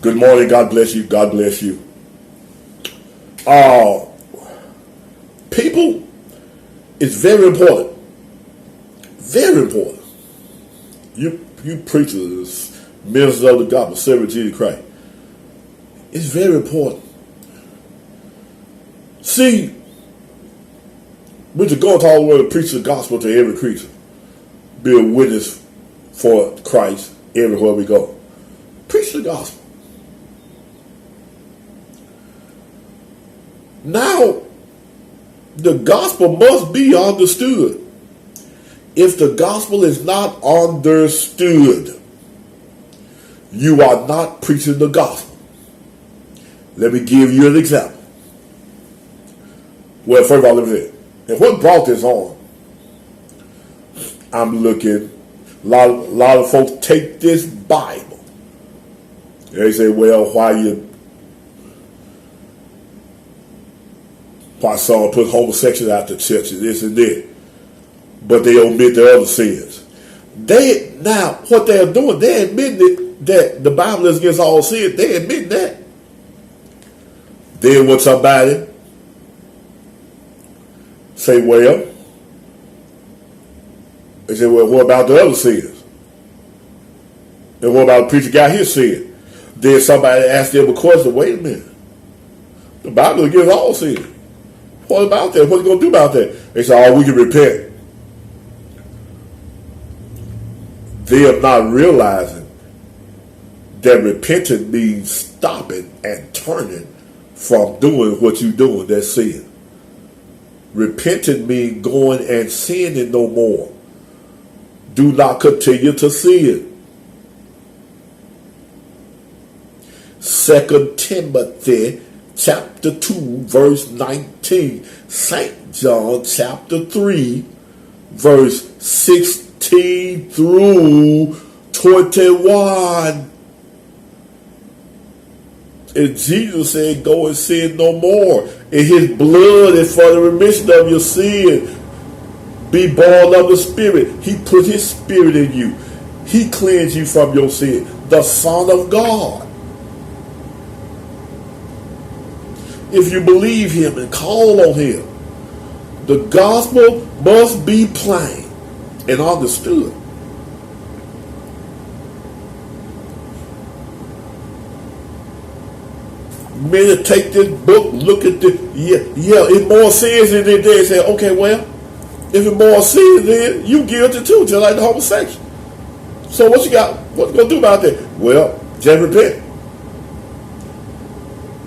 Good morning. God bless you. God bless you. Uh, People, it's very important. Very important. You preachers, ministers of the gospel, servants of Jesus Christ. It's very important. See, we're to go into all the world to preach the gospel to every creature. Be a witness for Christ everywhere we go. Preach the gospel. Now, the gospel must be understood. If the gospel is not understood, you are not preaching the gospel. Let me give you an example. Well, first of all, let me say, and what brought this on? I'm looking, a lot of folks take this Bible. They say, well, why someone put homosexuality out the church and this and that, but they omit the other sins. Now what they're doing, they're admitting that the Bible is against all sin. They admit that. Then when somebody say, well, they say, well, what about the other sins? And what about the preacher got his sin? Then somebody asked them a question, wait a minute. The Bible is against all sin. What about that? What are you going to do about that? They say, oh, we can repent. They are not realizing that repenting means stopping and turning from doing what you're doing, that's sin. Repenting means going and sinning no more. Do not continue to sin. 2 Timothy chapter 2 verse 19. St. John chapter 3 verse 16 through 21. And Jesus said, go and sin no more. And his blood is for the remission of your sin. Be born of the Spirit. He put his Spirit in you. He cleansed you from your sin. The Son of God. If you believe him and call on him, the gospel must be plain and understood. Many take this book, look at the, it's more sins in it, they say, okay, well, if it's more sins, then you guilty too, just like the homosexual. So what you going to do about that? Well, just repent.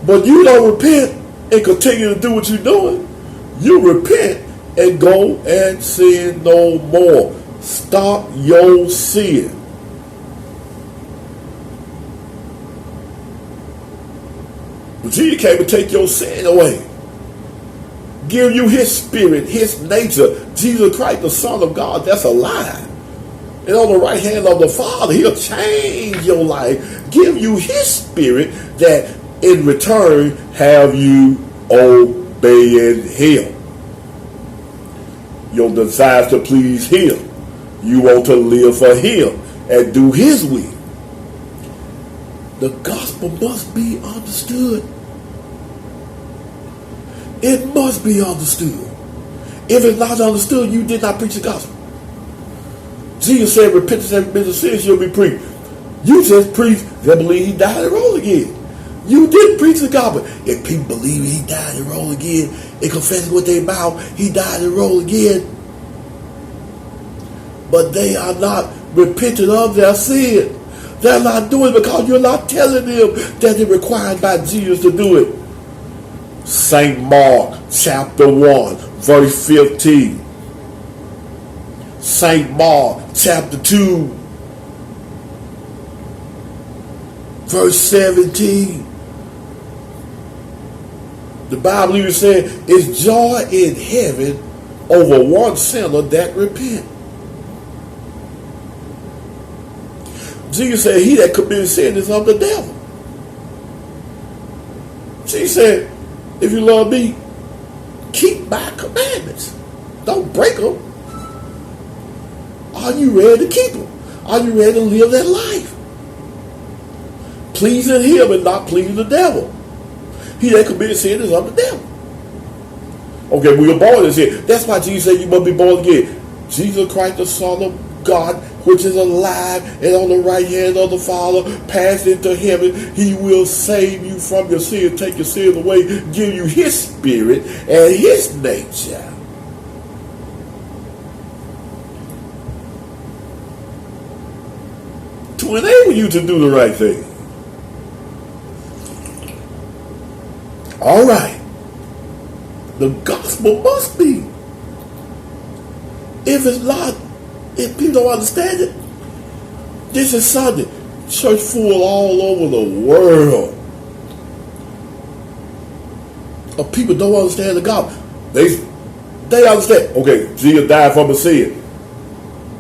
But you don't repent and continue to do what you're doing. You repent and go and sin no more. Stop your sin. But Jesus came to take your sin away. Give you his spirit, his nature. Jesus Christ, the Son of God, that's alive. And on the right hand of the Father, he'll change your life. Give you his spirit that in return have you obeying him. Your desire to please him. You want to live for him and do his will. The gospel must be understood. It must be understood. If it's not understood, you did not preach the gospel. Jesus said, repentance and remission of sins shall be preached. You just preached that believe he died and rose again. You didn't preach the gospel. If people believe he died and rose again, and confess with their mouth he died and rose again, but they are not repenting of their sin. They're not doing it because you're not telling them that it's required by Jesus to do it. St. Mark chapter 1 verse 15. St. Mark chapter 2 verse 17. The Bible even said it's joy in heaven over one sinner that repent. Jesus said he that commits sin is of the devil. Jesus said, if you love me, keep my commandments. Don't break them. Are you ready to keep them? Are you ready to live that life? pleasing him and not pleasing the devil. He that committed sin is of the devil. Okay, we are born in sin. That's why Jesus said you must be born again. Jesus Christ, the Son of God, which is alive and on the right hand of the Father, passed into heaven. He will save you from your sin, take your sins away, give you his spirit and his nature. To enable you to do the right thing. All right. The gospel must be. If it's not, if people don't understand it, this is Sunday. Church full all over the world of people don't understand the gospel. They understand. Okay, Jesus died for my sin.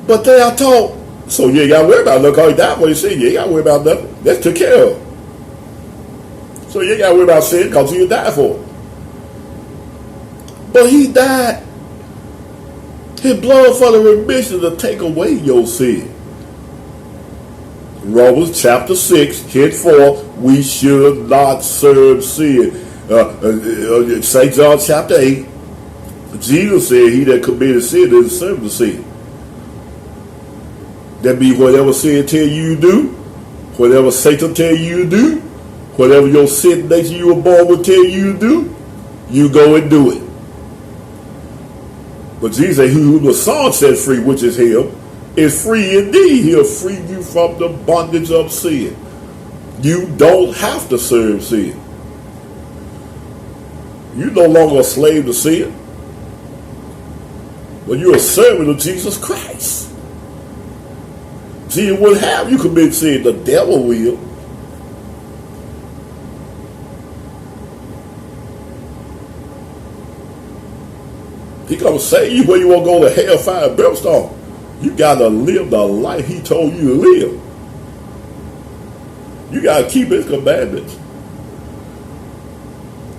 But they are taught, so you ain't got to worry about nothing because he died for your sin. You ain't got to worry about nothing. That's took care of. So you ain't got to worry about sin because he died for it. But he died. His blood for the remission to take away your sin. Romans chapter 6, henceforth we should not serve sin. St. John chapter 8, Jesus said he that committed sin is serve the sin. That means whatever sin tell you to do, whatever Satan tell you to do, whatever your sin nature you were born with tell you to do, you go and do it. But Jesus said, who the Son set free, which is him, is free indeed. He'll free you from the bondage of sin. You don't have to serve sin. You're no longer a slave to sin, but you're a servant of Jesus Christ. Jesus wouldn't have you commit sin. The devil will. He gonna save you when you won't go to hellfire and brimstone. You gotta live the life he told you to live. You gotta keep his commandments.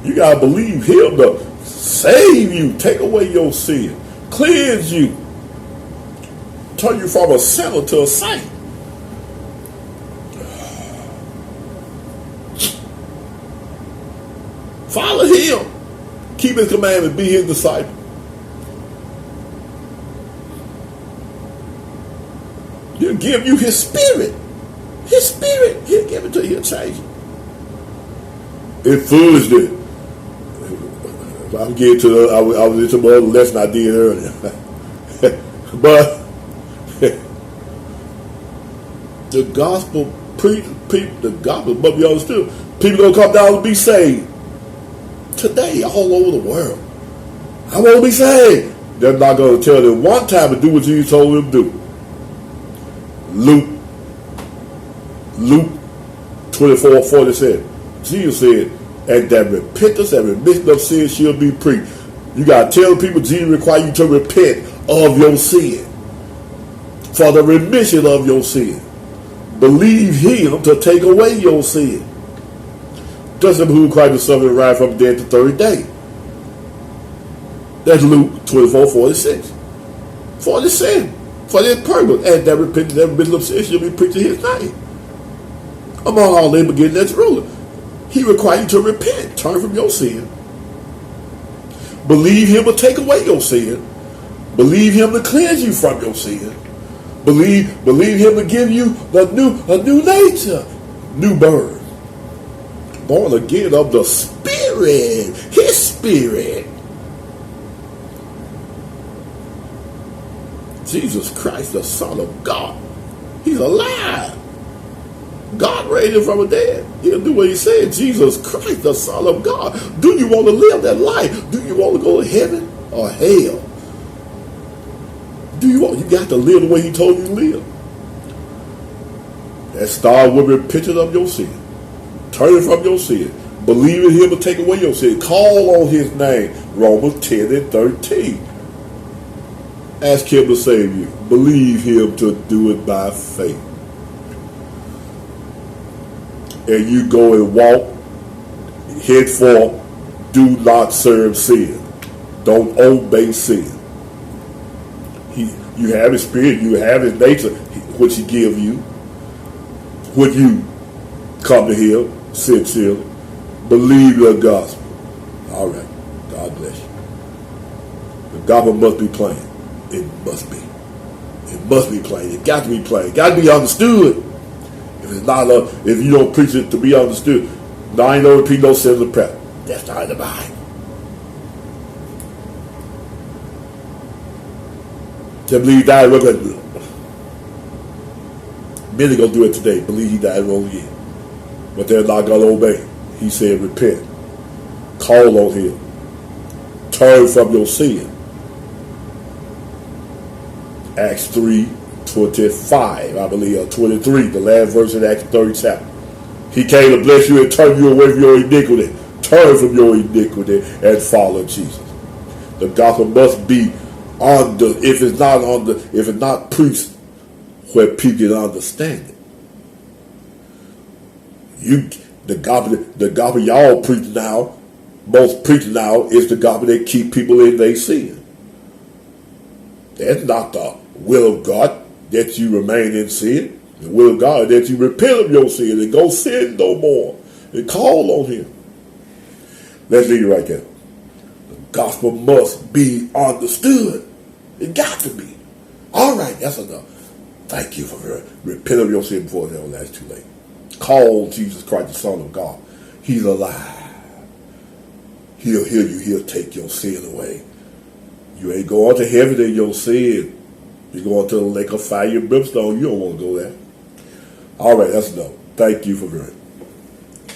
You gotta believe him to save you, take away your sin, cleanse you, turn you from a sinner to a saint. Follow him. Keep his commandments. Be his disciple. He'll give you his spirit. His spirit. He'll give it to you. He'll change it. It's foolishness. I'll get to the, I was into some other lesson I did earlier. But the gospel, the gospel must be understood. People gonna come down and be saved today all over the world. I want to be saved. They're not going to tell them one time to do what Jesus told them to do. Luke 24:47. Jesus said, and that repentance and remission of sin shall be preached. You got to tell people Jesus requires you to repent of your sin. For the remission of your sin. Believe him to take away your sin. Just as who Christ was suffered and rise from the dead the third day. That's Luke 24:46. For the sin. For this purpose. And that repentance and remission of sin shall be preached in his name. Among all them beginning at Jerusalem. He requires you to repent. Turn from your sin. Believe him to take away your sin. Believe him to cleanse you from your sin. Believe him to give you a new nature. New birth. Born again of the Spirit. His Spirit. Jesus Christ, the Son of God. He's alive. God raised him from the dead. He'll do what he said. Jesus Christ, the Son of God. Do you want to live that life? Do you want to go to heaven or hell? You got to live the way he told you to live. That start with repentance of your sin. Turning from your sin. Believe in him to take away your sin. Call on his name. Romans 10:13. Ask him to save you. Believe him to do it by faith. And you go and walk. Henceforth, do not serve sin. Don't obey sin. You have his spirit. You have his nature, which he gives you. When you come to Him sincerely, believe the gospel. All right. God bless you. The gospel must be plain. It must be. It must be plain. It got to be plain. It got to be understood. If it's not, if you don't preach it to be understood, now I ain't no repeat no sins of prayer. That's not in the Bible. To believe He died, we're going to do it. Many gonna do it today. Believe He died wrong again, but they're not gonna obey. He said, repent, call on Him, turn from your sin. Acts 3:25, I believe, or 23, the last verse in Acts 30 chapter. He came to bless you and turn you away from your iniquity. Turn from your iniquity and follow Jesus. The gospel must be on the, if it's not preached where people can understand it. The gospel y'all preach now, most preach now, is the gospel that keep people in their sin. That's not the will of God that you remain in sin. The will of God is that you repent of your sin and go sin no more and call on Him. Let's leave it right there. The gospel must be understood. It got to be. All right, that's enough. Thank you for repent of your sin before it's too late. Call Jesus Christ, the Son of God. He's alive. He'll heal you. He'll take your sin away. You ain't going to heaven in your sin. You're going to the lake of fire and brimstone. You don't want to go there. All right, that's enough. Thank you for